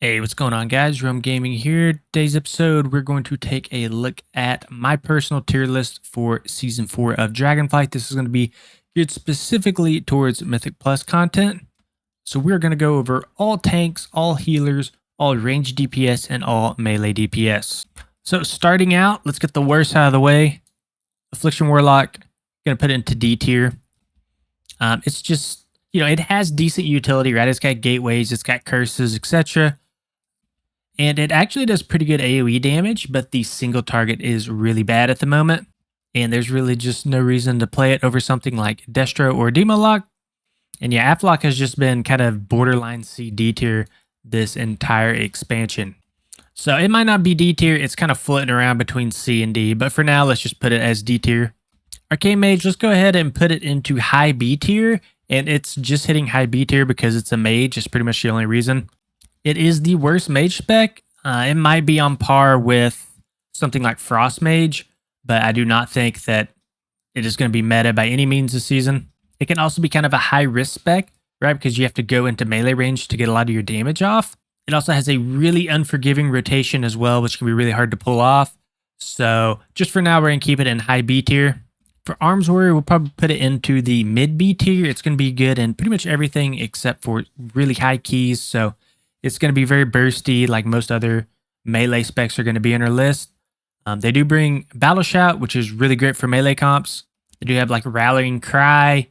Hey, what's going on, guys? Rome Gaming here. Today's episode, we're going to take a look at my personal tier list for Season 4 of Dragonflight. This is going to be geared specifically towards Mythic Plus content. So we're going to go over all tanks, all healers, all range DPS, and all melee DPS. So starting out, let's get the worst out of the way. Affliction Warlock, going to put it into D tier. It's just, it has decent utility, right? It's got gateways, it's got curses, etc. And it actually does pretty good AoE damage, but the single target is really bad at the moment. And there's really just no reason to play it over something like Destro or Demonology. And yeah, Aff Lock has just been kind of borderline C D tier this entire expansion. So it might not be D tier, it's kind of floating around between C and D, but for now, let's just put it as D tier. Arcane Mage, let's go ahead and put it into high B tier. And it's just hitting high B tier because it's a mage. It's pretty much the only reason. It is the worst mage spec. It might be on par with something like Frost Mage, but I do not think that it is going to be meta by any means this season. It can also be kind of a high risk spec, right? Because you have to go into melee range to get a lot of your damage off. It also has a really unforgiving rotation as well, which can be really hard to pull off. So just for now, we're going to keep it in high B tier. For Arms Warrior, we'll probably put it into the mid B tier. It's going to be good in pretty much everything except for really high keys. So it's going to be very bursty, like most other melee specs are going to be in our list. They do bring Battle Shout, which is really great for melee comps. They do have like Rallying Cry,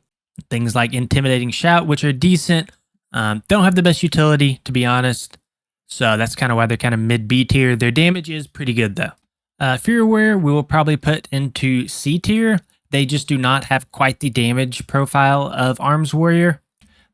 things like Intimidating Shout, which are decent. Don't have the best utility, to be honest. So that's kind of why they're kind of mid B tier. Their damage is pretty good, though. Fearware, we will probably put into C tier. They just do not have quite the damage profile of Arms Warrior.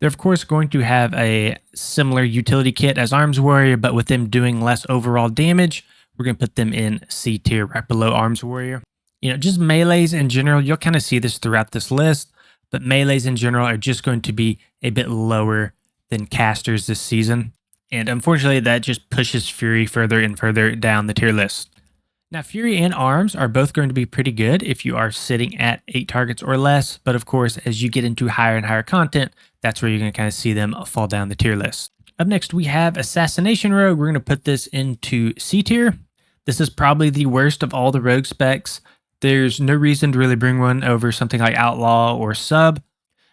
They're, of course, going to have a similar utility kit as Arms Warrior, but with them doing less overall damage, we're going to put them in C tier, right below Arms Warrior. Just melees in general, you'll kind of see this throughout this list, but melees in general are just going to be a bit lower than casters this season. And unfortunately, that just pushes Fury further and further down the tier list. Now, Fury and Arms are both going to be pretty good if you are sitting at 8 targets or less, but of course, as you get into higher and higher content, that's where you're going to kind of see them fall down the tier list. Up next, we have Assassination Rogue. We're going to put this into C tier. This is probably the worst of all the Rogue specs. There's no reason to really bring one over something like Outlaw or Sub.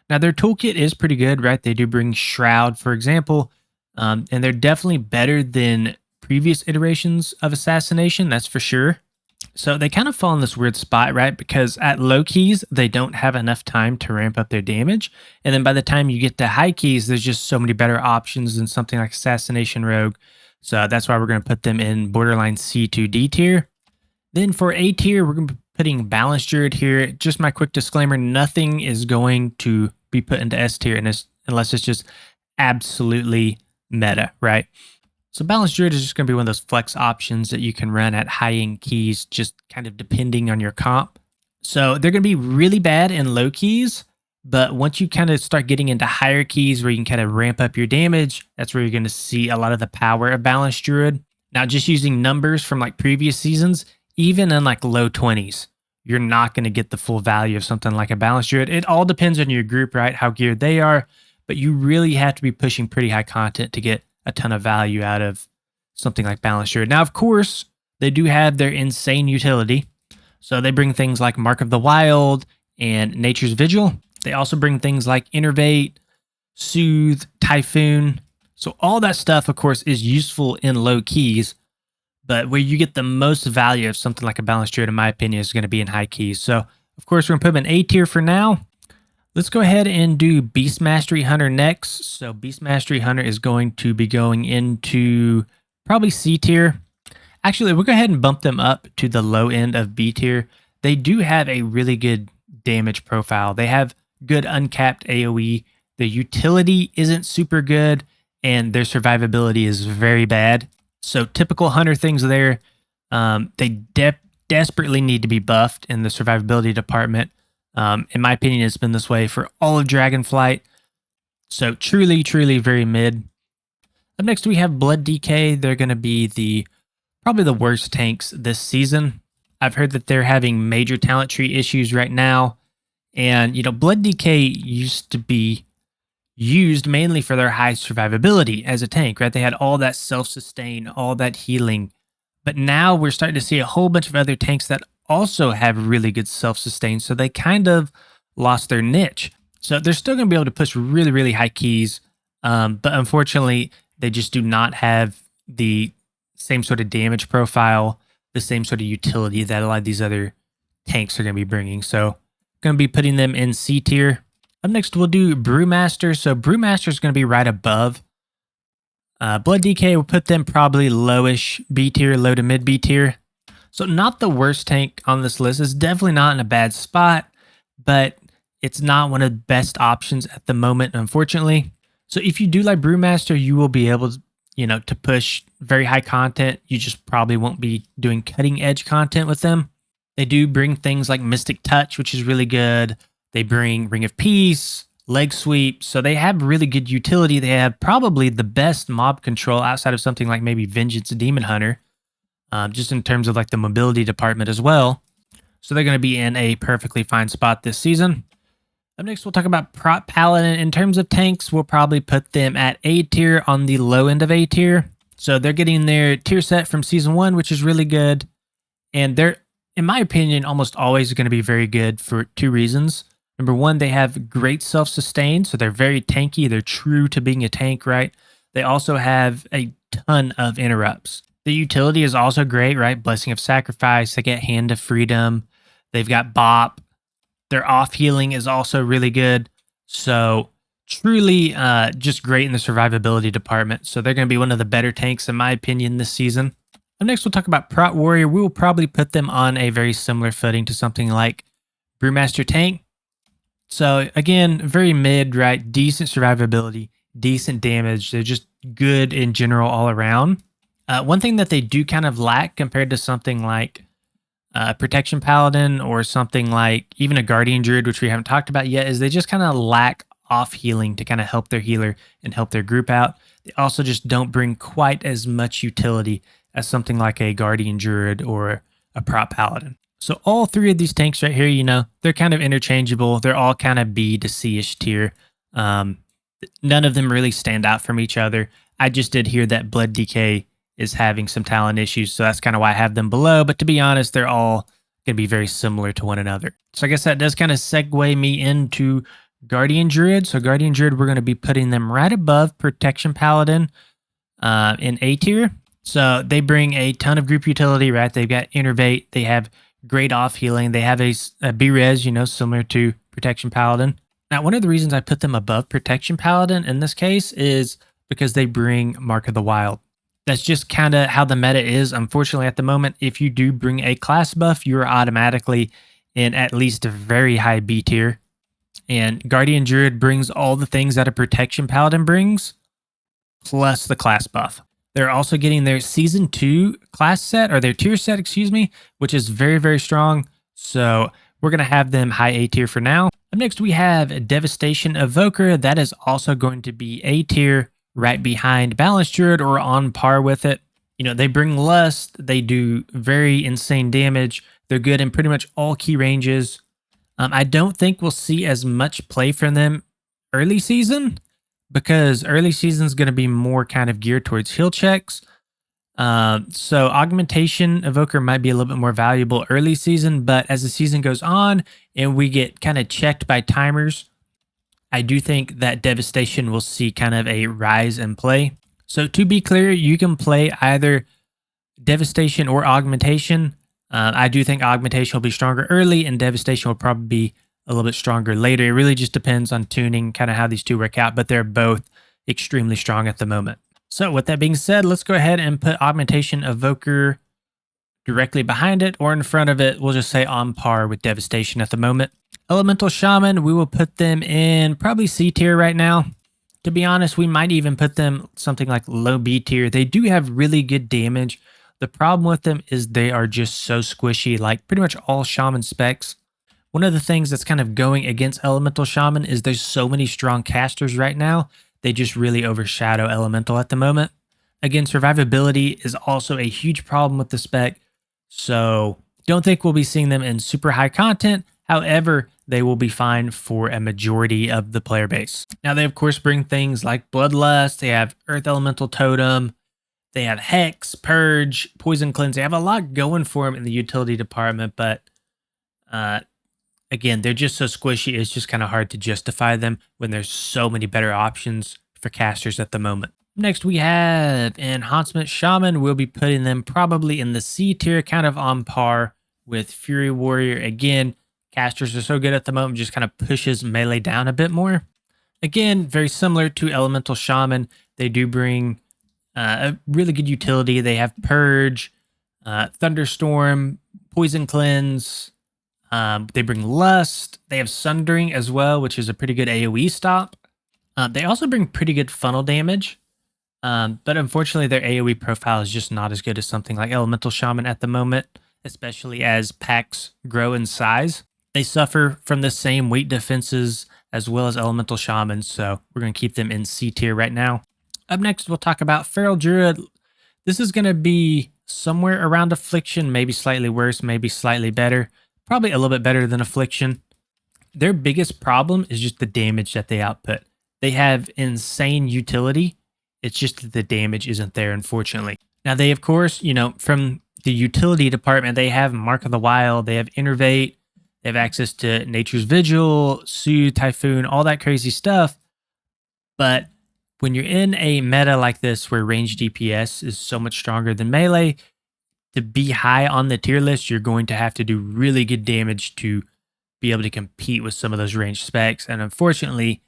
Now, their toolkit is pretty good, right? They do bring Shroud, for example, and they're definitely better than previous iterations of Assassination, that's for sure. So they kind of fall in this weird spot, right? Because at low keys, they don't have enough time to ramp up their damage. And then by the time you get to high keys, there's just so many better options than something like Assassination Rogue. So that's why we're going to put them in borderline C to D tier. Then for A tier, we're going to be putting Balanced Druid here. Just my quick disclaimer, nothing is going to be put into S tier unless it's just absolutely meta, right? So Balanced Druid is just going to be one of those flex options that you can run at high-end keys, just kind of depending on your comp. So they're going to be really bad in low keys, but once you kind of start getting into higher keys where you can kind of ramp up your damage, that's where you're going to see a lot of the power of Balanced Druid. Now, just using numbers from like previous seasons, even in like low 20s, you're not going to get the full value of something like a Balanced Druid. It all depends on your group, right? How geared they are, but you really have to be pushing pretty high content to get a ton of value out of something like Balanced Druid. Now, of course, they do have their insane utility. So they bring things like Mark of the Wild and Nature's Vigil. They also bring things like Innervate, Soothe, Typhoon. So all that stuff, of course, is useful in low keys. But where you get the most value of something like a Balanced Druid, in my opinion, is going to be in high keys. So, of course, we're going to put them in A tier for now. Let's go ahead and do Beast Mastery Hunter next. So Beast Mastery Hunter is going to be going into probably C tier. Actually, we'll go ahead and bump them up to the low end of B tier. They do have a really good damage profile. They have good uncapped AoE. The utility isn't super good, and their survivability is very bad. So typical Hunter things there. They desperately need to be buffed in the survivability department. In my opinion, it's been this way for all of Dragonflight. So truly, truly very mid. Up next, we have Blood DK. They're going to be probably the worst tanks this season. I've heard that they're having major talent tree issues right now. And, Blood DK used to be used mainly for their high survivability as a tank, right? They had all that self-sustain, all that healing. But now we're starting to see a whole bunch of other tanks that also have really good self-sustain. So they kind of lost their niche. So they're still going to be able to push really, really high keys. But unfortunately, they just do not have the same sort of damage profile, the same sort of utility that a lot of these other tanks are going to be bringing. So going to be putting them in C tier. Up next, we'll do Brewmaster. So Brewmaster is going to be right above Blood DK. Will put them probably lowish B tier, low to mid B tier. So not the worst tank on this list. It's definitely not in a bad spot, but it's not one of the best options at the moment, unfortunately. So if you do like Brewmaster, you will be able to, to push very high content. You just probably won't be doing cutting edge content with them. They do bring things like Mystic Touch, which is really good. They bring Ring of Peace, Leg Sweep. So they have really good utility. They have probably the best mob control outside of something like maybe Vengeance Demon Hunter, just in terms of like the mobility department as well. So they're going to be in a perfectly fine spot this season. Up next, we'll talk about Prot Paladin. In terms of tanks, we'll probably put them at A tier on the low end of A tier. So they're getting their tier set from Season 1, which is really good. And they're, in my opinion, almost always going to be very good for two reasons. Number one, they have great self-sustain, so they're very tanky. They're true to being a tank, right? They also have a ton of interrupts. The utility is also great, right? Blessing of Sacrifice, they get Hand of Freedom. They've got Bop. Their off healing is also really good. So truly just great in the survivability department. So they're going to be one of the better tanks, in my opinion, this season. Up next, we'll talk about Prot Warrior. We will probably put them on a very similar footing to something like Brewmaster Tank. So again, very mid, right? Decent survivability, decent damage. They're just good in general all around. One thing that they do kind of lack compared to something like Protection Paladin or something like even a Guardian Druid, which we haven't talked about yet, is they just kind of lack off healing to kind of help their healer and help their group out. They also just don't bring quite as much utility as something like a Guardian Druid or a Prot Paladin. So all three of these tanks right here, they're kind of interchangeable. They're all kind of B to C-ish tier. None of them really stand out from each other. I just did hear that Blood DK is having some talent issues, so that's kind of why I have them below. But to be honest, they're all going to be very similar to one another. So I guess that does kind of segue me into Guardian Druid. So Guardian Druid, we're going to be putting them right above Protection Paladin in A tier. So they bring a ton of group utility, right? They've got Innervate. They have great off healing. They have a B-Res, similar to Protection Paladin. Now, one of the reasons I put them above Protection Paladin in this case is because they bring Mark of the Wild. That's just kind of how the meta is. Unfortunately, at the moment, if you do bring a class buff, you're automatically in at least a very high B tier. And Guardian Druid brings all the things that a Protection Paladin brings, plus the class buff. They're also getting their Season 2 class set, or their tier set, excuse me, which is very, very strong. So we're going to have them high A tier for now. Up next, we have Devastation Evoker. That is also going to be A tier, right behind Balanced Druid or on par with it. They bring Lust. They do very insane damage. They're good in pretty much all key ranges. I don't think we'll see as much play from them early season, because early season is going to be more kind of geared towards heal checks. So Augmentation Evoker might be a little bit more valuable early season, but as the season goes on and we get kind of checked by timers, I do think that Devastation will see kind of a rise in play. So to be clear, you can play either Devastation or Augmentation. I do think Augmentation will be stronger early and Devastation will probably be a little bit stronger later. It really just depends on tuning, kind of how these two work out, but they're both extremely strong at the moment. So with that being said, let's go ahead and put Augmentation Evoker directly behind it, or in front of it. We'll just say on par with Devastation at the moment. Elemental Shaman, we will put them in probably C tier right now. To be honest, we might even put them something like low B tier. They do have really good damage. The problem with them is they are just so squishy, like pretty much all Shaman specs. One of the things that's kind of going against Elemental Shaman is there's so many strong casters right now. They just really overshadow Elemental at the moment. Again, survivability is also a huge problem with the spec. So don't think we'll be seeing them in super high content. However, they will be fine for a majority of the player base. Now, they of course bring things like Bloodlust, they have Earth Elemental Totem, they have Hex, Purge, Poison Cleanse. They have a lot going for them in the utility department, but again, they're just so squishy, it's just kind of hard to justify them when there's so many better options for casters at the moment. Next, we have Enhancement Shaman. We'll be putting them probably in the C tier, kind of on par with Fury Warrior. Again, casters are so good at the moment, just kind of pushes melee down a bit more. Again, very similar to Elemental Shaman. They do bring a really good utility. They have Purge, Thunderstorm, Poison Cleanse. They bring Lust. They have Sundering as well, which is a pretty good AoE stop. They also bring pretty good funnel damage. But unfortunately, their AoE profile is just not as good as something like Elemental Shaman at the moment, especially as packs grow in size. They suffer from the same weight defenses as well as Elemental Shaman, so we're going to keep them in C tier right now. Up next, we'll talk about Feral Druid. This is going to be somewhere around Affliction, maybe slightly worse, maybe slightly better. Probably a little bit better than Affliction. Their biggest problem is just the damage that they output. They have insane utility. It's just that the damage isn't there, unfortunately. Now, they, of course, from the utility department, they have Mark of the Wild, they have Innervate, they have access to Nature's Vigil, Soothe, Typhoon, all that crazy stuff. But when you're in a meta like this where range DPS is so much stronger than melee, to be high on the tier list, you're going to have to do really good damage to be able to compete with some of those ranged specs. And unfortunately,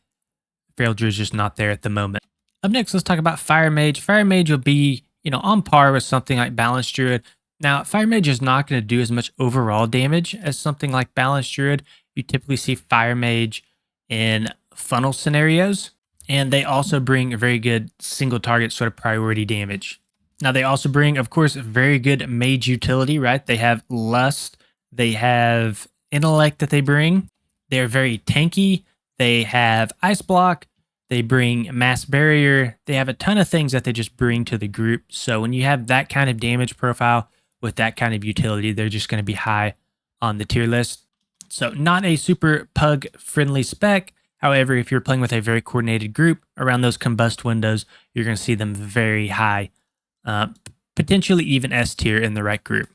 Feral Druid is just not there at the moment. Up next, let's talk about Fire Mage. Fire Mage will be, on par with something like Balanced Druid. Now, Fire Mage is not going to do as much overall damage as something like Balanced Druid. You typically see Fire Mage in funnel scenarios, and they also bring a very good single target sort of priority damage. Now, they also bring, of course, very good mage utility, right? They have Lust, they have Intellect that they bring. They're very tanky. They have Ice Block. They bring Mass Barrier. They have a ton of things that they just bring to the group. So when you have that kind of damage profile with that kind of utility, they're just going to be high on the tier list. So not a super pug-friendly spec. However, if you're playing with a very coordinated group around those combust windows, you're going to see them very high, potentially even S tier in the right group.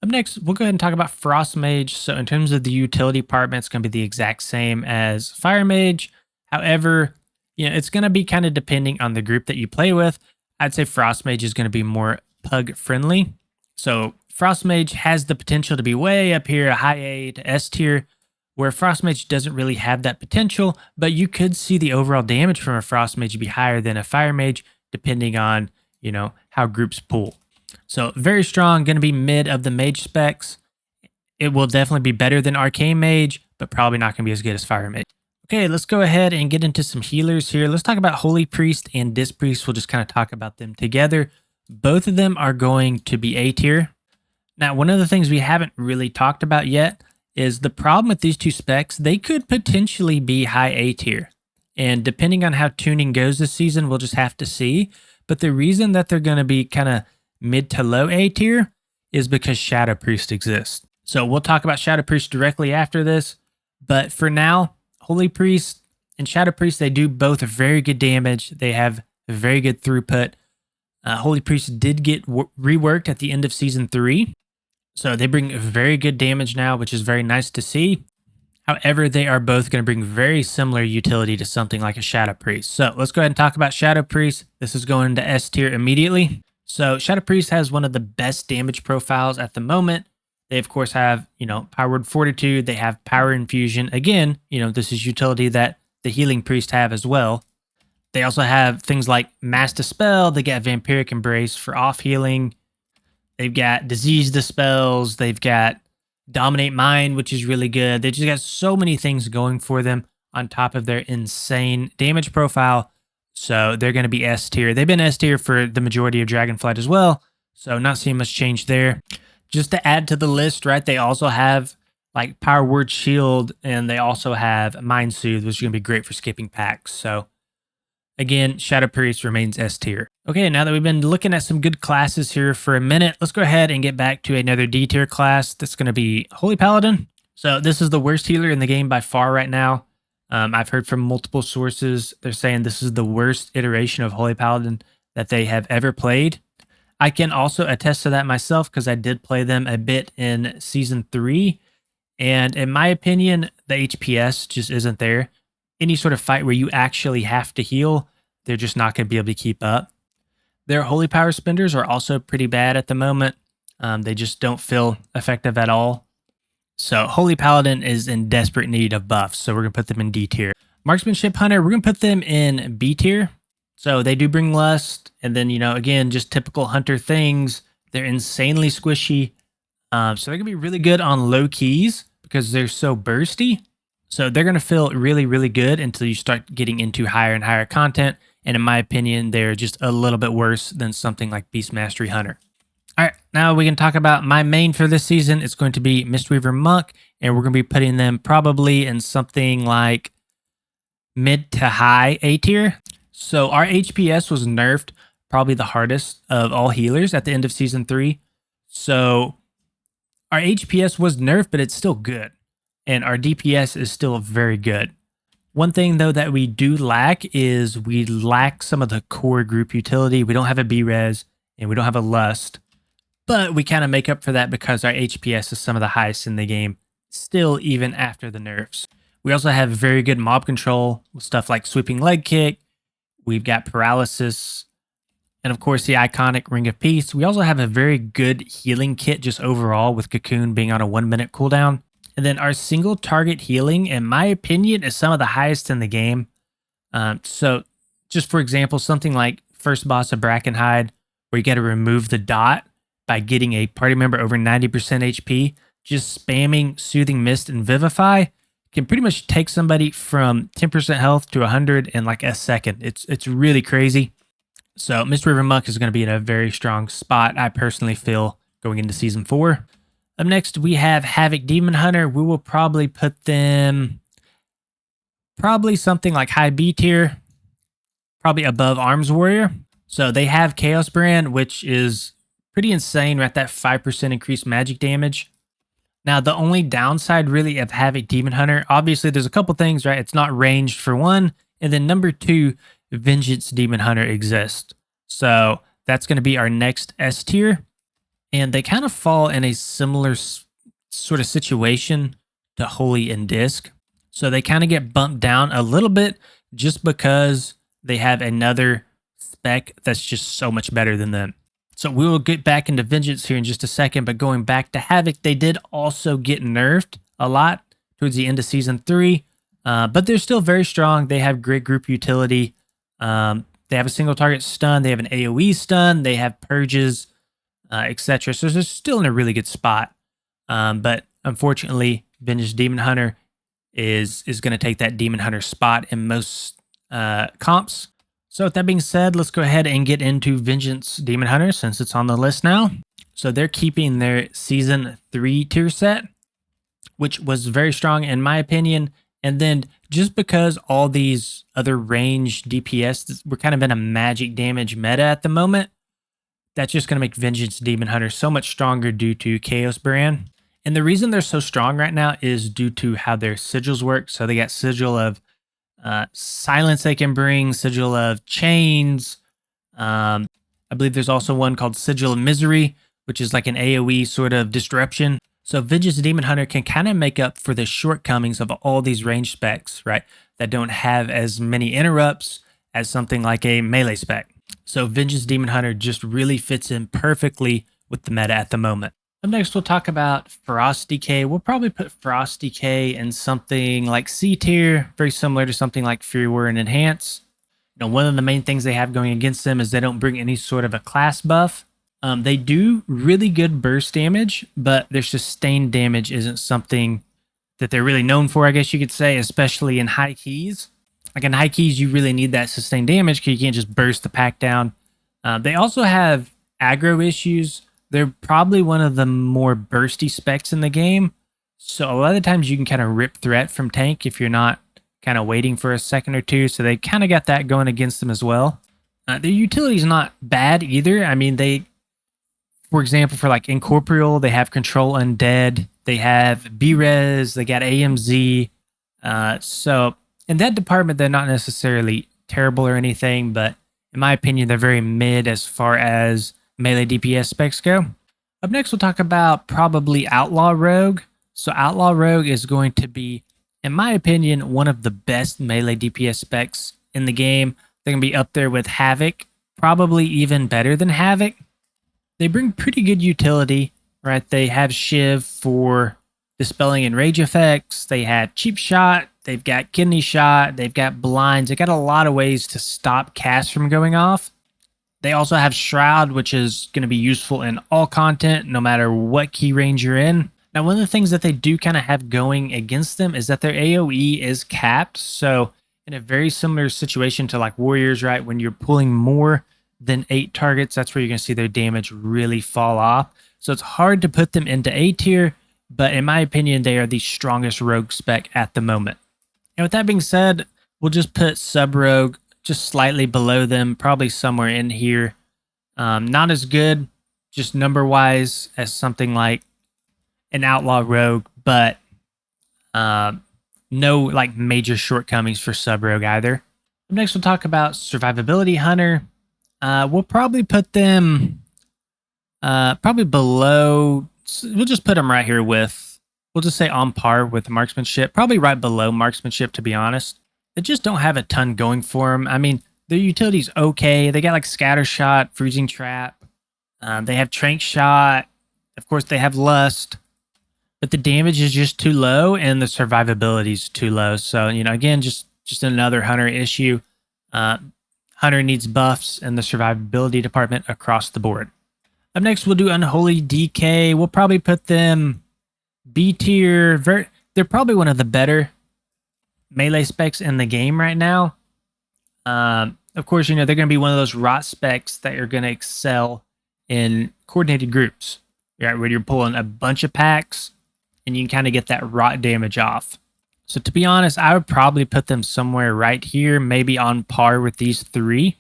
Up next, we'll go ahead and talk about Frost Mage. So in terms of the utility department, it's going to be the exact same as Fire Mage. However, it's going to be kind of depending on the group that you play with. I'd say Frost Mage is going to be more pug friendly. So Frost Mage has the potential to be way up here, a high A to S tier, where Frost Mage doesn't really have that potential, but you could see the overall damage from a Frost Mage be higher than a Fire Mage, depending on, how groups pull. So very strong, going to be mid of the mage specs. It will definitely be better than Arcane Mage, but probably not going to be as good as Fire Mage. Okay, let's go ahead and get into some healers here. Let's talk about Holy Priest and Disc Priest. We'll just kind of talk about them together. Both of them are going to be A tier. Now, one of the things we haven't really talked about yet is the problem with these two specs. They could potentially be high A tier. And depending on how tuning goes this season, we'll just have to see. But the reason that they're going to be kind of mid to low A tier is because Shadow Priest exists. So we'll talk about Shadow Priest directly after this. But for now, Holy Priest and Shadow Priest, they do both very good damage. They have very good throughput. Holy Priest did get reworked at the end of Season 3. So they bring very good damage now, which is very nice to see. However, they are both going to bring very similar utility to something like a Shadow Priest. So let's go ahead and talk about Shadow Priest. This is going to S tier immediately. So Shadow Priest has one of the best damage profiles at the moment. They, of course, have, Power Word Fortitude. They have Power Infusion. Again, this is utility that the Healing Priest have as well. They also have things like Mass Dispel. They got Vampiric Embrace for off healing. They've got Disease Dispels. They've got Dominate Mind, which is really good. They just got so many things going for them on top of their insane damage profile. So they're going to be S tier. They've been S tier for the majority of Dragonflight as well. So not seeing much change there. Just to add to the list, right, they also have like Power Word Shield, and they also have Mind Soothe, which is going to be great for skipping packs. So again, Shadow Priest remains S tier. Okay, now that we've been looking at some good classes here for a minute, let's go ahead and get back to another D tier class. That's going to be Holy Paladin. So this is the worst healer in the game by far right now. I've heard from multiple sources. They're saying this is the worst iteration of Holy Paladin that they have ever played. I can also attest to that myself because I did play them a bit in Season 3. And in my opinion, the HPS just isn't there. Any sort of fight where you actually have to heal, they're just not going to be able to keep up. Their Holy Power spenders are also pretty bad at the moment. They just don't feel effective at all. So Holy Paladin is in desperate need of buffs, so we're going to put them in D tier. Marksmanship Hunter, we're going to put them in B tier. So they do bring lust, and then, again, just typical Hunter things. They're insanely squishy. So they're going to be really good on low keys because they're so bursty. So they're going to feel really, really good until you start getting into higher and higher content. And in my opinion, they're just a little bit worse than something like Beast Mastery Hunter. All right, now we can talk about my main for this season. It's going to be Mistweaver Monk, and we're going to be putting them probably in something like mid to high A tier. So our HPS was nerfed probably the hardest of all healers at the end of Season 3. So our HPS was nerfed, but it's still good. And our DPS is still very good. One thing, though, that we do lack is we lack some of the core group utility. We don't have a B-Res, and we don't have a Lust. But we kind of make up for that because our HPS is some of the highest in the game, still even after the nerfs. We also have very good mob control with stuff like Sweeping Leg Kick. We've got Paralysis, and of course the iconic Ring of Peace. We also have a very good healing kit just overall with Cocoon being on a 1-minute cooldown. And then our single target healing, in my opinion, is some of the highest in the game. So just for example, something like first boss of Brackenhide, where you got to remove the dot by getting a party member over 90% HP, just spamming Soothing Mist and Vivify can pretty much take somebody from 10% health to 100 in like a second. It's really crazy. So Mistweaver Monk is going to be in a very strong spot, I personally feel, going into Season 4. Up next, we have Havoc Demon Hunter. We will probably put them probably something like high B tier, probably above Arms Warrior. So they have Chaos Brand, which is pretty insane. We're at that 5% increased magic damage. Now, the only downside really of Havoc Demon Hunter, obviously there's a couple things, right? It's not ranged for one. And then number two, Vengeance Demon Hunter exists. So that's going to be our next S tier. And they kind of fall in a similar sort of situation to Holy and Disc. So they kind of get bumped down a little bit just because they have another spec that's just so much better than them. So we will get back into Vengeance here in just a second, but going back to Havoc, they did also get nerfed a lot towards the end of Season 3, but they're still very strong. They have great group utility. They have a single target stun. They have an AoE stun. They have purges, etc. So they're still in a really good spot. But unfortunately, Vengeance Demon Hunter is going to take that Demon Hunter spot in most comps. So with that being said, let's go ahead and get into Vengeance Demon Hunter since it's on the list now. So they're keeping their Season 3 tier set, which was very strong in my opinion. And then just because all these other range DPS, we're kind of in a magic damage meta at the moment, that's just going to make Vengeance Demon Hunter so much stronger due to Chaos Brand. And the reason they're so strong right now is due to how their sigils work. So they got Sigil of Silence they can bring, Sigil of Chains. I believe there's also one called Sigil of Misery, which is like an AoE sort of disruption. So Vengeance Demon Hunter can kind of make up for the shortcomings of all these range specs, right? That don't have as many interrupts as something like a melee spec. So Vengeance Demon Hunter just really fits in perfectly with the meta at the moment. Up next, we'll talk about Frost Decay. We'll probably put Frost Decay in something like C tier, very similar to something like Fury War and Enhance. One of the main things they have going against them is they don't bring any sort of a class buff. They do really good burst damage, but their sustained damage isn't something that they're really known for, I guess you could say, especially in high keys. Like in high keys, you really need that sustained damage because you can't just burst the pack down. They also have aggro issues. They're probably one of the more bursty specs in the game. So a lot of the times you can kind of rip threat from tank if you're not kind of waiting for a second or two. So they kind of got that going against them as well. Their utility is not bad either. I mean, for example, for like Incorporeal, they have Control Undead. They have B-Res, they got AMZ. So in that department, they're not necessarily terrible or anything, but in my opinion, they're very mid as far as melee DPS specs go. Up next, we'll talk about probably Outlaw Rogue. So Outlaw Rogue is going to be, in my opinion, one of the best melee DPS specs in the game. They're going to be up there with Havoc, probably even better than Havoc. They bring pretty good utility, right? They have Shiv for dispelling and rage effects. They have Cheap Shot. They've got Kidney Shot. They've got Blinds. They got a lot of ways to stop casts from going off. They also have Shroud, which is going to be useful in all content, no matter what key range you're in. Now, one of the things that they do kind of have going against them is that their AoE is capped. So in a very similar situation to like Warriors, right? When you're pulling more than 8 targets, that's where you're going to see their damage really fall off. So it's hard to put them into A tier, but in my opinion, they are the strongest rogue spec at the moment. And with that being said, we'll just put Sub Rogue just slightly below them, probably somewhere in here. Not as good, just number-wise, as something like an Outlaw Rogue, but no like major shortcomings for Sub Rogue either. Up next, we'll talk about Survivability Hunter. We'll probably put them probably below. We'll just put them right here with, we'll just say on par with Marksmanship, probably right below Marksmanship, to be honest. They just don't have a ton going for them. I mean, their utility's okay. They got like Scatter Shot, Freezing Trap. They have Trank Shot. Of course, they have Lust. But the damage is just too low and the survivability is too low. So, you know, again, just another Hunter issue. Hunter needs buffs in the survivability department across the board. Up next, we'll do Unholy DK. We'll probably put them B tier. They're probably one of the better melee specs in the game right now. Of course, you know, they're going to be one of those rot specs that are going to excel in coordinated groups, right? Where you're pulling a bunch of packs and you can kind of get that rot damage off. So to be honest, I would probably put them somewhere right here, maybe on par with these 3.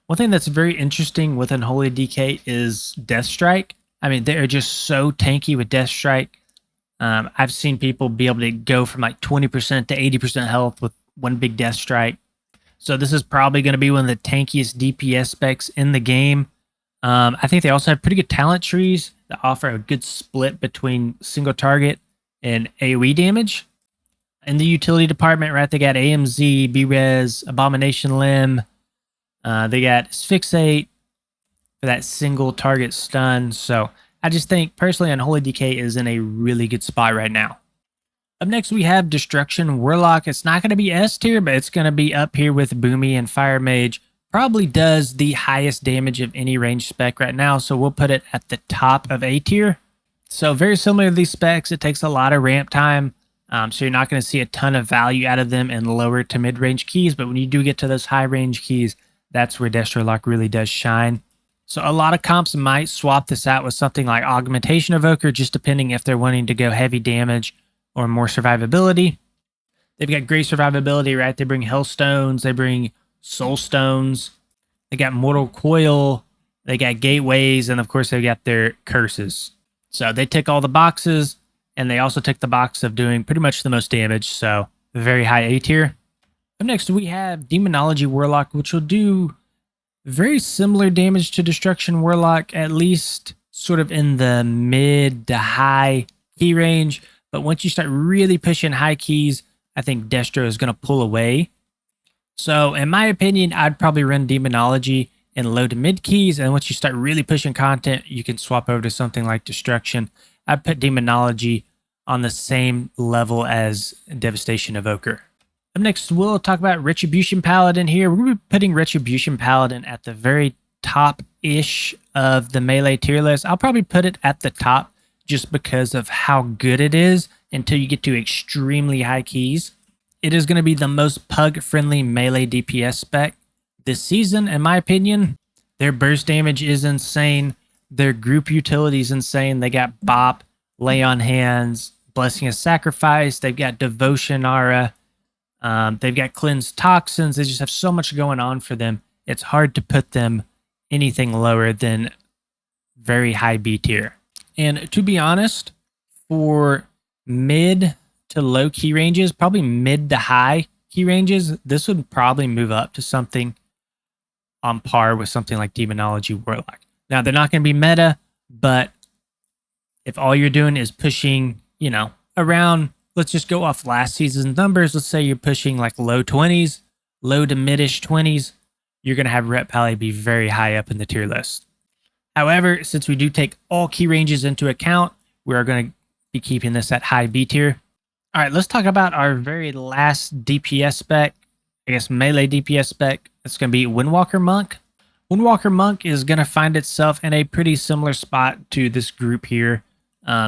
One thing that's very interesting with Unholy DK is Death Strike. I mean, they're just so tanky with Death Strike. I've seen people be able to go from like 20% to 80% health with one big Death Strike. So this is probably going to be one of the tankiest DPS specs in the game. I think they also have pretty good talent trees that offer a good split between single target and AoE damage. In the utility department, right, they got AMZ, B-Res, Abomination Limb. They got Asphyxiate for that single target stun. So I just think, personally, Unholy DK is in a really good spot right now. Up next, we have Destruction Warlock. It's not going to be S tier, but it's going to be up here with Boomy and Fire Mage. Probably does the highest damage of any range spec right now, so we'll put it at the top of A tier. So very similar to these specs, it takes a lot of ramp time, so you're not going to see a ton of value out of them in lower to mid-range keys, but when you do get to those high-range keys, that's where Destro Lock really does shine. So a lot of comps might swap this out with something like Augmentation Evoker, just depending if they're wanting to go heavy damage or more survivability. They've got great survivability, right? They bring Hellstones, they bring Soul Stones, they got Mortal Coil, they got Gateways, and of course they got their Curses. So they tick all the boxes, and they also tick the box of doing pretty much the most damage, so very high A tier. Up next, we have Demonology Warlock, which will do very similar damage to Destruction Warlock, at least sort of in the mid to high key range. But once you start really pushing high keys, I think Destro is going to pull away. So in my opinion, I'd probably run Demonology in low to mid keys. And once you start really pushing content, you can swap over to something like Destruction. I'd put Demonology on the same level as Devastation Evoker. Up next, we'll talk about Retribution Paladin here. We're going to be putting Retribution Paladin at the very top-ish of the melee tier list. I'll probably put it at the top just because of how good it is until you get to extremely high keys. It is going to be the most pug-friendly melee DPS spec this season, in my opinion. Their burst damage is insane. Their group utility is insane. They got Bop, Lay on Hands, Blessing of Sacrifice. They've got Devotion Aura. They've got Cleanse Toxins. They just have so much going on for them. It's hard to put them anything lower than very high B tier. And to be honest, for mid to low key ranges, probably mid to high key ranges, this would probably move up to something on par with something like Demonology Warlock. Now, they're not going to be meta, but if all you're doing is pushing, around, let's just go off last season's numbers. Let's say you're pushing like low 20s, low to midish 20s, you're going to have Rep Pally be very high up in the tier list. However, since we do take all key ranges into account, we are going to be keeping this at high B tier. All right, let's talk about our very last DPS spec, I guess melee DPS spec. It's going to be Windwalker Monk. Windwalker Monk is going to find itself in a pretty similar spot to this group here.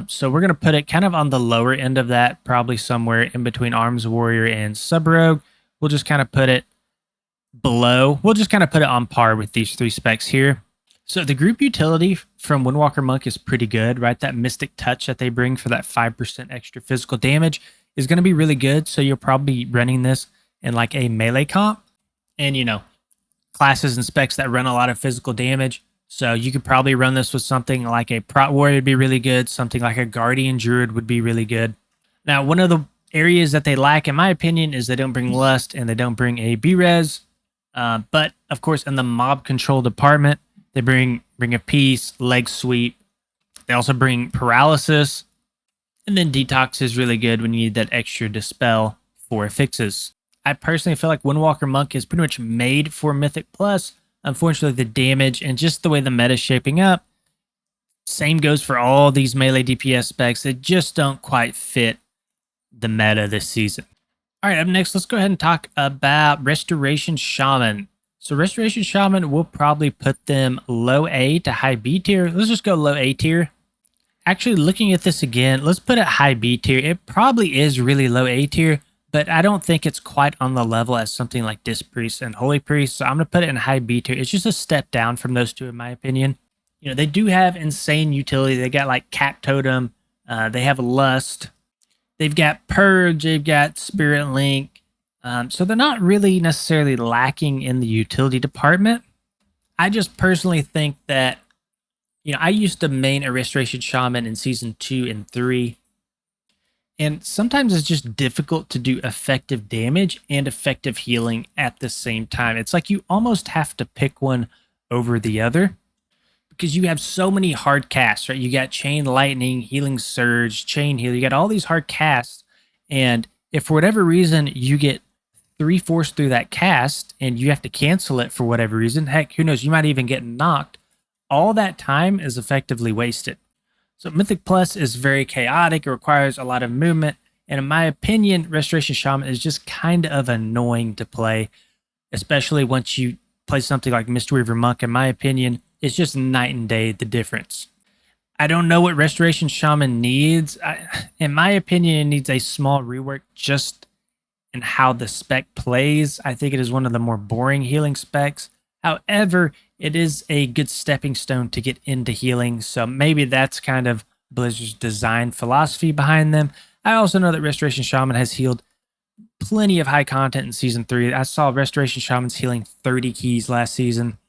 So we're going to put it kind of on the lower end of that, probably somewhere in between Arms Warrior and Sub Rogue. We'll just kind of put it below. We'll just kind of put it on par with these three specs here. So the group utility from Windwalker Monk is pretty good, right? That Mystic Touch that they bring for that 5% extra physical damage is going to be really good. So you'll probably be running this in like a melee comp. And, classes and specs that run a lot of physical damage. So you could probably run this with something like a Prot Warrior would be really good. Something like a Guardian Druid would be really good. Now, one of the areas that they lack, in my opinion, is they don't bring Lust and they don't bring a B-Res. But, of course, in the mob control department, they bring a Peace, Leg Sweep. They also bring Paralysis. And then Detox is really good when you need that extra Dispel for fixes. I personally feel like Windwalker Monk is pretty much made for Mythic Plus. Unfortunately, the damage and just the way the meta is shaping up, same goes for all these melee DPS specs. They just don't quite fit the meta this season. All right, up next, let's go ahead and talk about Retribution Shaman. So Retribution Shaman, we'll probably put them low A to high B tier. Let's just go low A tier. Actually, looking at this again, let's put it high B tier. It probably is really low A tier, but I don't think it's quite on the level as something like Disc Priest and Holy Priest, so I'm going to put it in high B tier. It's just a step down from those two, in my opinion. They do have insane utility. They got like Cap Totem. They have Lust. They've got Purge. They've got Spirit Link. So they're not really necessarily lacking in the utility department. I just personally think that, I used to main a Restoration Shaman in Season 2 and 3. And sometimes it's just difficult to do effective damage and effective healing at the same time. It's like you almost have to pick one over the other because you have so many hard casts, right? You got Chain Lightning, Healing Surge, Chain Heal. You got all these hard casts. And if for whatever reason you get 3/4 through that cast and you have to cancel it for whatever reason, heck, who knows, you might even get knocked. All that time is effectively wasted. So Mythic Plus is very chaotic. It requires a lot of movement. And in my opinion, Restoration Shaman is just kind of annoying to play, especially once you play something like Mistweaver Monk. In my opinion, it's just night and day, the difference. I don't know what Restoration Shaman needs. In my opinion, it needs a small rework just in how the spec plays. I think it is one of the more boring healing specs. However, it is a good stepping stone to get into healing, so maybe that's kind of Blizzard's design philosophy behind them. I also know that Restoration Shaman has healed plenty of high content in Season 3. I saw Restoration Shamans healing 30 keys last season.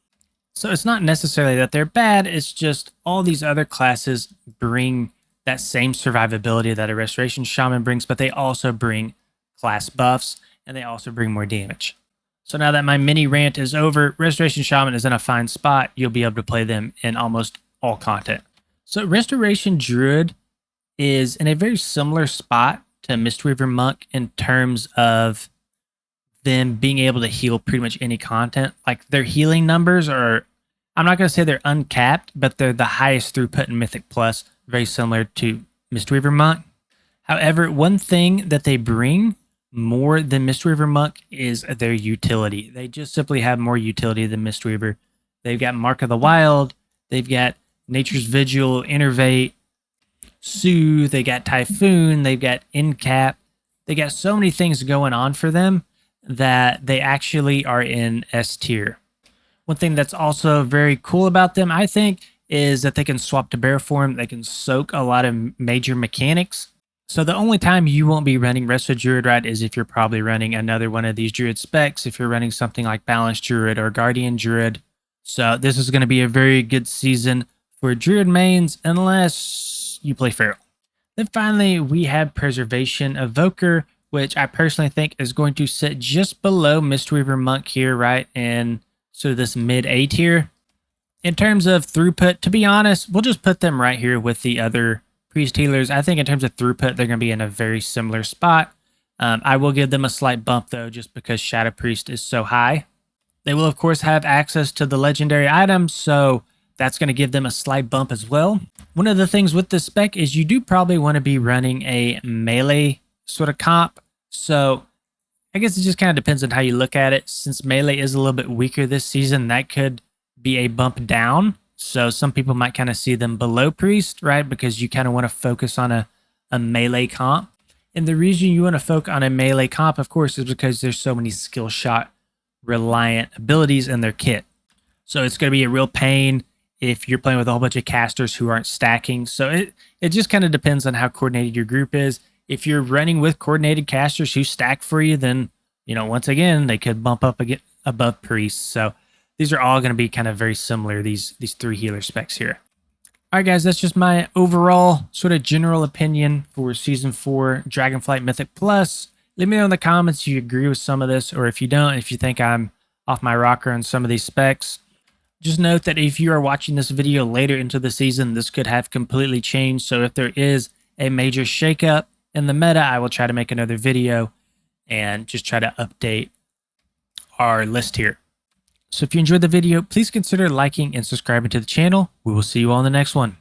So it's not necessarily that they're bad, it's just all these other classes bring that same survivability that a Restoration Shaman brings, but they also bring class buffs, and they also bring more damage. So now that my mini rant is over, Restoration Shaman is in a fine spot. You'll be able to play them in almost all content. So Restoration Druid is in a very similar spot to Mistweaver Monk in terms of them being able to heal pretty much any content. Like their healing numbers are, I'm not going to say they're uncapped, but they're the highest throughput in Mythic Plus, very similar to Mistweaver Monk. However, one thing that they bring more than Mistweaver Monk is their utility. They just simply have more utility than Mistweaver. They've got Mark of the Wild, they've got Nature's Vigil, Innervate, Soothe, they got Typhoon, they've got Incap. They got so many things going on for them that they actually are in S tier. One thing that's also very cool about them, I think, is that they can swap to bear form. They can soak a lot of major mechanics. So the only time you won't be running Resto Druid right is if you're probably running another one of these Druid specs, if you're running something like Balanced Druid or Guardian Druid. So this is going to be a very good season for Druid mains unless you play Feral. Then finally, we have Preservation Evoker, which I personally think is going to sit just below Mistweaver Monk here, right? And so this mid A tier. In terms of throughput, to be honest, we'll just put them right here with the other priest healers. I think in terms of throughput, they're going to be in a very similar spot. I will give them a slight bump though, just because Shadow Priest is so high. They will of course have access to the legendary items, so that's going to give them a slight bump as well. One of the things with this spec is you do probably want to be running a melee sort of comp. So I guess it just kind of depends on how you look at it. Since melee is a little bit weaker this season, that could be a bump down. So some people might kind of see them below priest, right? Because you kind of want to focus on a melee comp. And the reason you want to focus on a melee comp, of course, is because there's so many skill shot reliant abilities in their kit. So it's going to be a real pain if you're playing with a whole bunch of casters who aren't stacking. So it just kind of depends on how coordinated your group is. If you're running with coordinated casters who stack for you, then, you know, once again, they could bump up again above priests. So these are all going to be kind of very similar, these three healer specs here. All right, guys, that's just my overall sort of general opinion for Season 4 Dragonflight Mythic Plus. Let me know in the comments if you agree with some of this, or if you don't, if you think I'm off my rocker on some of these specs. Just note that if you are watching this video later into the season, this could have completely changed. So if there is a major shakeup in the meta, I will try to make another video and just try to update our list here. So if you enjoyed the video, please consider liking and subscribing to the channel. We will see you all in the next one.